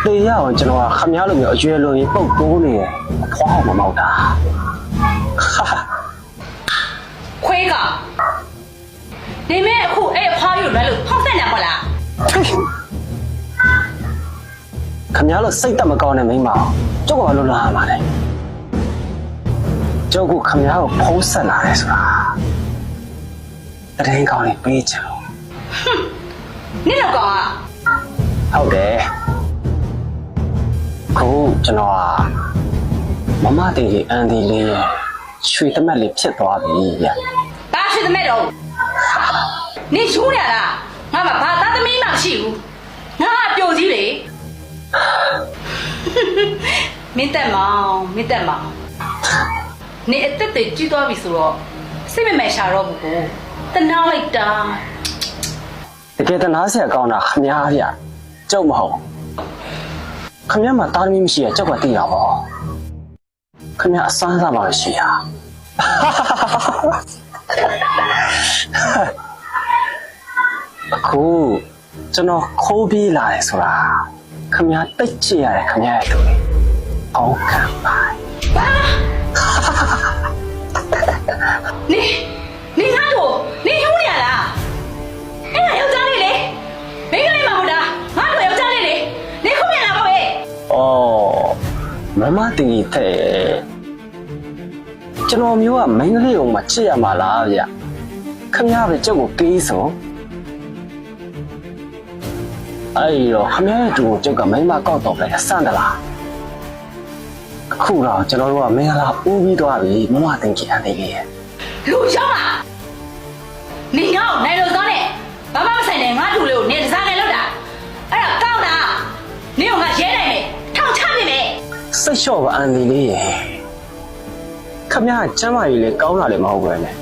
တေးရအောင်ကျွန်တော်ကခမရလိုမျိုးအရွယ်လိုရင်ပုတ်တိုးနေတယ်ဖွားအောင်မမောက်တာခွေးကနေမဲအခုအဲ့ဖွားယူလွယ်လို့ဖောက်ဆက်နေပါလားခမရလိုစိတ်တက်မကောင်းတဲ့မိန်းမအောင်ကျုပ်ကလွတ်လွတ်ရမှာလေကျုပ်ကခမရကိုဖုံးဆက်လာတယ်ဆိုတာတရင်ကောင်းလေးပေးချင်လို့နင့်တော့ကောင်ကဟုတ်တယ်ခုကျွန်တော်ကမမတေးလေးအန်ဒီလေးရဲ့ရွှေသမက်လေးဖြစ်သွားပြီဗျ။ဘာရွှေသမက်တော့နင်ရှူးရလားငါမှဘာသားသမီးမှမရှိဘူးငါကပျော်ကြီးလေမင်းတက်မောင်နင်အသက်တွေကြီးသွားပြီဆိုတော့စိတ်မမဲ့ရှာတော့ဘူးကိုတနာလိုက်တာတကယ်တနာเสียကောင်းတာခမရဗျကျုပ်မဟုတ်ခမရမှာတာသမီမရှိရကျုပ်ကသိတာပေါ့ခမရအစမ်းစားမှရှိတာအခုကျွန်တော်ခိုးပြေးလာတယ်ဆိုတာခမရတိတ်ချရတဲ့ခမရရဲ့လူလေးအောက်ခံပါဘာနေငါတို့နေဟိုးရလားအဲ့ဒါယောက်ျားလေးလေမိန်းကလေးမဟုတ်တာငါတို့ယောက်ျားလေးလေနေခုမြန်လာပါပဲမမတင်ကြီးတဲ့ကျွန်တော်မျိုးကမိန်းကလေးကိုမချစ်ရမှာလားဗျခမရပဲကျုပ်ကိုပေးဆိုအဲ့တော့ခမရရဲ့တူကိုကျုပ်ကမိန်းမကောက်တော့လိုက်အဆန့်တလားအခုတော့ကျွန်တော်တို့ကမင်္ဂလာဦးပြီးသွားပြီမမတင်ကြီးအန်တီလေးရဲ့လူရောက်လာနေရောက်နိုင်လို့ကောင်းနဲ့ဘာမှမဆိုင်နဲ့ငါတူလေးကိုနေတစားနဲ့လောက်တာအဲ့ဒါကောက်တာနေကငါရဲနိုင်မယ်ထောင်ချနေမယ်စိတ်လျှော့ပါအန်တီလေးရဲ့ခမရကျမ်းမာရေးလေးကောင်းတာလည်းမဟုတ်ပဲနဲ့